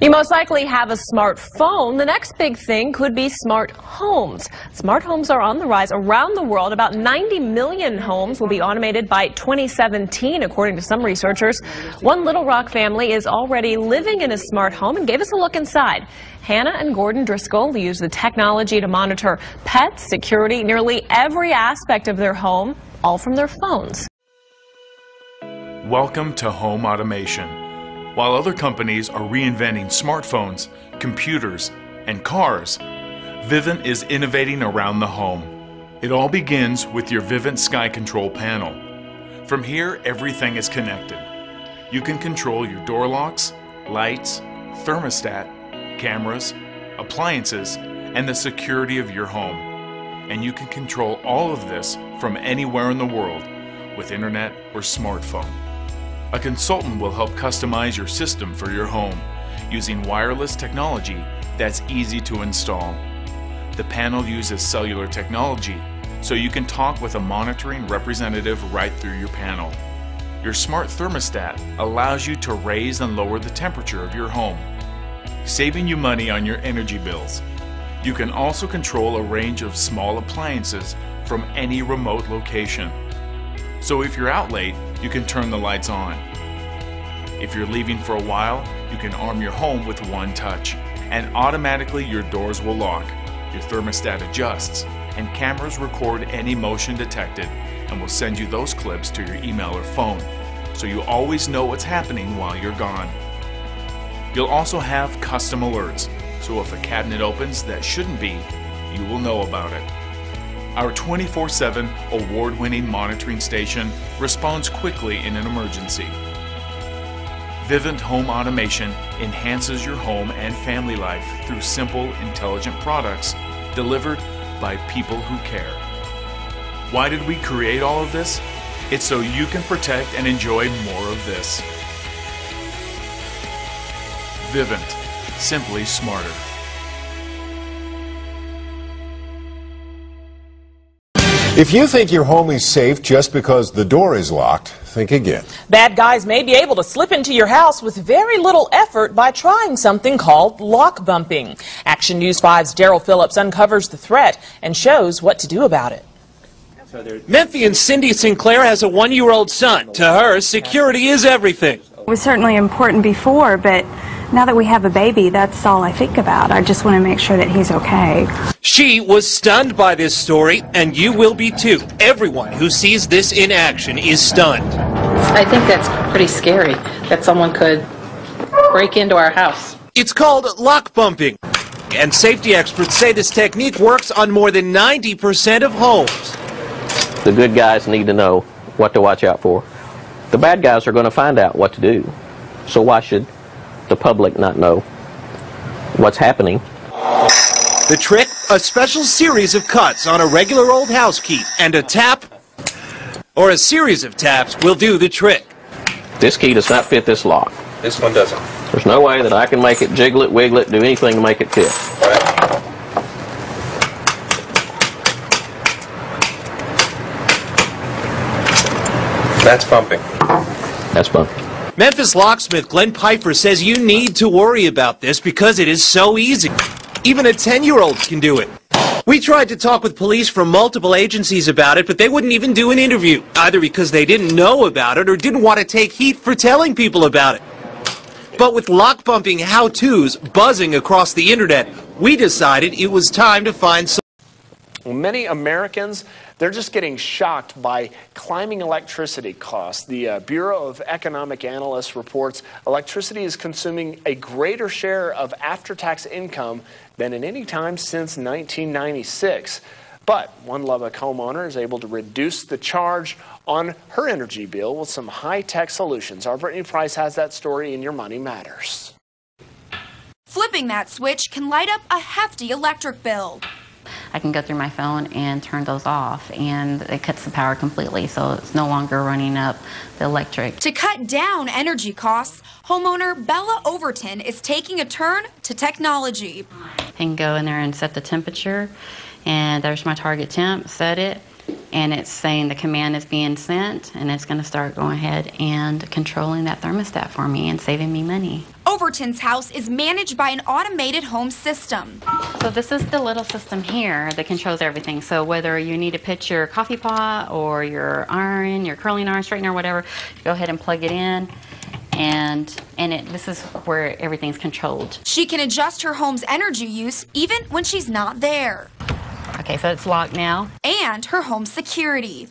You most likely have a smartphone. The next big thing could be smart homes. Smart homes are on the rise around the world. About 90 million homes will be automated by 2017, according to some researchers. One Little Rock family is already living in a smart home and gave us a look inside. Hannah and Gordon Driscoll use the technology to monitor pets, security, nearly every aspect of their home, all from their phones. Welcome to home automation. While other companies are reinventing smartphones, computers, and cars, Vivint is innovating around the home. It all begins with your Vivint Sky Control panel. From here, everything is connected. You can control your door locks, lights, thermostat, cameras, appliances, and the security of your home. And you can control all of this from anywhere in the world with internet or smartphone. A consultant will help customize your system for your home using wireless technology that's easy to install. The panel uses cellular technology, so you can talk with a monitoring representative right through your panel. Your smart thermostat allows you to raise and lower the temperature of your home, saving you money on your energy bills. You can also control a range of small appliances from any remote location. So if you're out late, you can turn the lights on. If you're leaving for a while, you can arm your home with one touch, and automatically your doors will lock, your thermostat adjusts, and cameras record any motion detected and will send you those clips to your email or phone, so you always know what's happening while you're gone. You'll also have custom alerts, so if a cabinet opens that shouldn't be, you will know about it. Our 24/7 award-winning monitoring station responds quickly in an emergency. Vivint Home Automation enhances your home and family life through simple, intelligent products delivered by people who care. Why did we create all of this? It's so you can protect and enjoy more of this. Vivint, simply smarter. If you think your home is safe just because the door is locked, think again. Bad guys may be able to slip into your house with very little effort by trying something called lock bumping. Action News 5's Daryl Phillips uncovers the threat and shows what to do about it. Memphian Cindy Sinclair has a 1-year-old son. To her, security is everything. It was certainly important before, but now that we have a baby, that's all I think about. I just want to make sure that he's okay. She was stunned by this story, and you will be too. Everyone who sees this in action is stunned. I think that's pretty scary, that someone could break into our house. It's called lock bumping, and safety experts say this technique works on more than 90% of homes. The good guys need to know what to watch out for. The bad guys are going to find out what to do. So why should the public not know what's happening? The trick? A special series of cuts on a regular old house key, and a tap, or a series of taps, will do the trick. This key does not fit this lock. This one doesn't. There's no way that I can make it jiggle it, wiggle it, do anything to make it fit. Right. That's bumping. That's bumping. Memphis locksmith Glenn Piper says you need to worry about this because it is so easy. Even a 10-year-old can do it. We tried to talk with police from multiple agencies about it, but they wouldn't even do an interview, either because they didn't know about it or didn't want to take heat for telling people about it. But with lock bumping how-tos buzzing across the internet, we decided it was time to find some. Well, many Americans, they're just getting shocked by climbing electricity costs. The Bureau of Economic Analysts reports electricity is consuming a greater share of after-tax income than at any time since 1996. But one Lubbock homeowner is able to reduce the charge on her energy bill with some high-tech solutions. Our Brittany Price has that story in Your Money Matters. Flipping that switch can light up a hefty electric bill. I can go through my phone and turn those off, and it cuts the power completely, so it's no longer running up the electric. To cut down energy costs, homeowner Bella Overton is taking a turn to technology. I can go in there and set the temperature, and there's my target temp, set it, and it's saying the command is being sent, and it's going to start going ahead and controlling that thermostat for me and saving me money. Overton's house is managed by an automated home system. So this is the little system here that controls everything. So whether you need to pitch your coffee pot or your iron, your curling iron straightener, whatever, go ahead and plug it in. And this is where everything's controlled. She can adjust her home's energy use even when she's not there. Okay, so it's locked now. And her home security.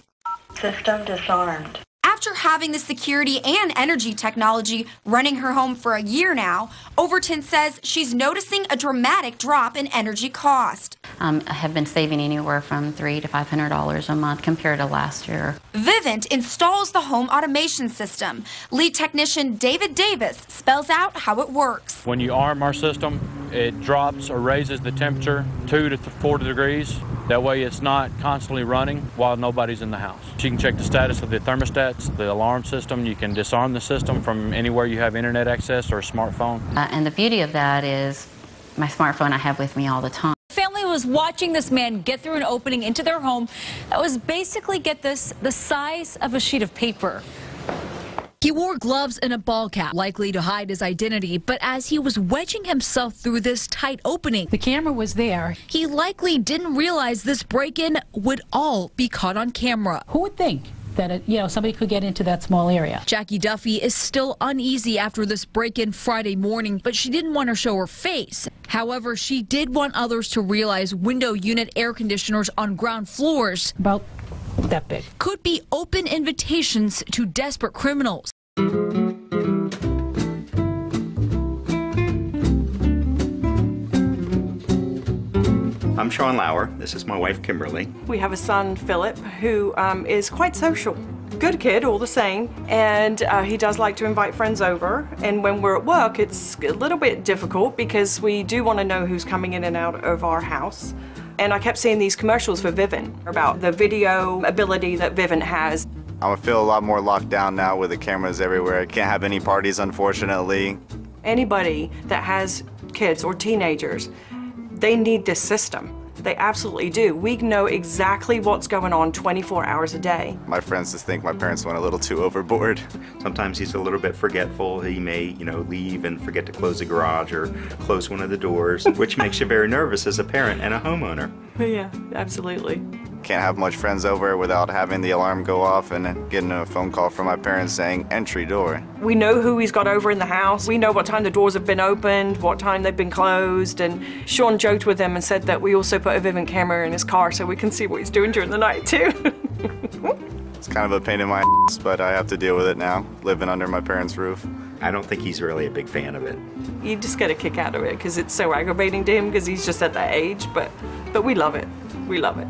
System disarmed. After having the security and energy technology running her home for a year now, Overton says she's noticing a dramatic drop in energy cost. I have been saving anywhere from $300 to $500 a month compared to last year. Vivint installs the home automation system. Lead technician David Davis spells out how it works. When you arm our system, it drops or raises the temperature 2 to 4 degrees. That way it's not constantly running while nobody's in the house. You can check the status of the thermostats, the alarm system. You can disarm the system from anywhere you have internet access or a smartphone. And the beauty of that is my smartphone I have with me all the time. Family was watching this man get through an opening into their home that was basically, get this, the size of a sheet of paper. He wore gloves and a ball cap, likely to hide his identity, but as he was wedging himself through this tight opening, the camera was there. He likely didn't realize this break-in would all be caught on camera. Who would think that somebody could get into that small area? Jackie Duffy is still uneasy after this break-in Friday morning, but she didn't want to show her face. However, she did want others to realize window unit air conditioners on ground floors, about that big, could be open invitations to desperate criminals. I'm Sean Lauer. This is my wife, Kimberly. We have a son, Philip, who is quite social. Good kid, all the same, and he does like to invite friends over. And when we're at work, it's a little bit difficult because we do want to know who's coming in and out of our house. And I kept seeing these commercials for Vivint about the video ability that Vivint has. I feel a lot more locked down now with the cameras everywhere. I can't have any parties, unfortunately. Anybody that has kids or teenagers, they need this system. They absolutely do. We know exactly what's going on 24 hours a day. My friends just think my parents went a little too overboard. Sometimes he's a little bit forgetful. He may, leave and forget to close the garage or close one of the doors, which makes you very nervous as a parent and a homeowner. Yeah, absolutely. Can't have much friends over without having the alarm go off and getting a phone call from my parents saying entry door. We know who he's got over in the house. We know what time the doors have been opened, what time they've been closed, and Sean joked with him and said that we also put a Vivint camera in his car so we can see what he's doing during the night too. It's kind of a pain in my ass, but I have to deal with it now, living under my parents' roof. I don't think he's really a big fan of it. You just get a kick out of it because it's so aggravating to him because he's just at that age, but we love it. We love it.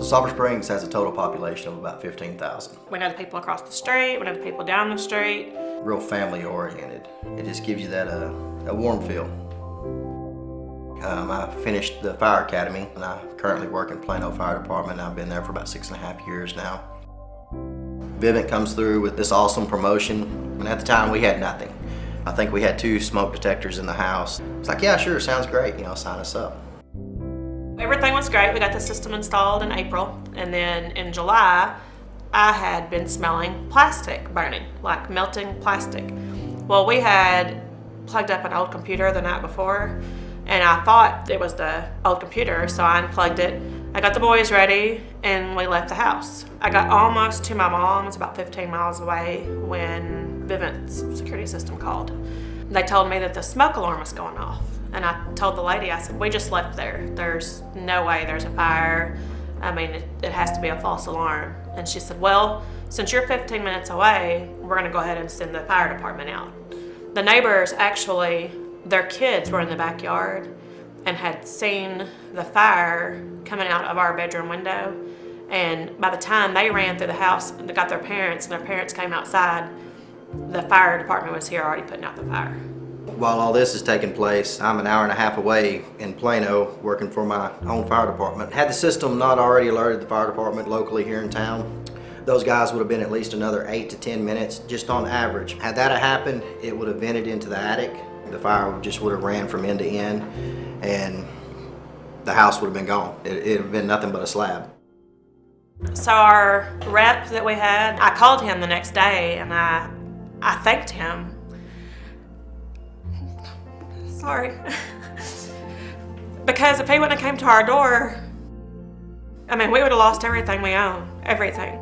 Sulphur Springs has a total population of about 15,000. We know the people across the street, we know the people down the street. Real family oriented. It just gives you that a warm feel. I finished the fire academy and I currently work in Plano Fire Department. I've been there for about 6.5 years now. Vivint comes through with this awesome promotion, and at the time we had nothing. I think we had 2 smoke detectors in the house. It's like, yeah, sure, sounds great, sign us up. Everything was great. We got the system installed in April, and then in July, I had been smelling plastic burning, like melting plastic. Well, we had plugged up an old computer the night before, and I thought it was the old computer, so I unplugged it. I got the boys ready, and we left the house. I got almost to my mom's, about 15 miles away, when Vivint's security system called. They told me that the smoke alarm was going off. And I told the lady, I said, we just left there. There's no way there's a fire. I mean, it has to be a false alarm. And she said, well, since you're 15 minutes away, we're gonna go ahead and send the fire department out. The neighbors actually, their kids were in the backyard and had seen the fire coming out of our bedroom window. And by the time they ran through the house and they got their parents, and their parents came outside, the fire department was here already putting out the fire. While all this is taking place, I'm an hour and a half away in Plano working for my own fire department. Had the system not already alerted the fire department locally here in town, those guys would have been at least another 8 to 10 minutes just on average. Had that happened, it would have vented into the attic. The fire just would have ran from end to end, and the house would have been gone. It would have been nothing but a slab. So our rep that we had, I called him the next day and I thanked him. Sorry. Because if he wouldn't have came to our door, I mean, we would have lost everything we own, everything.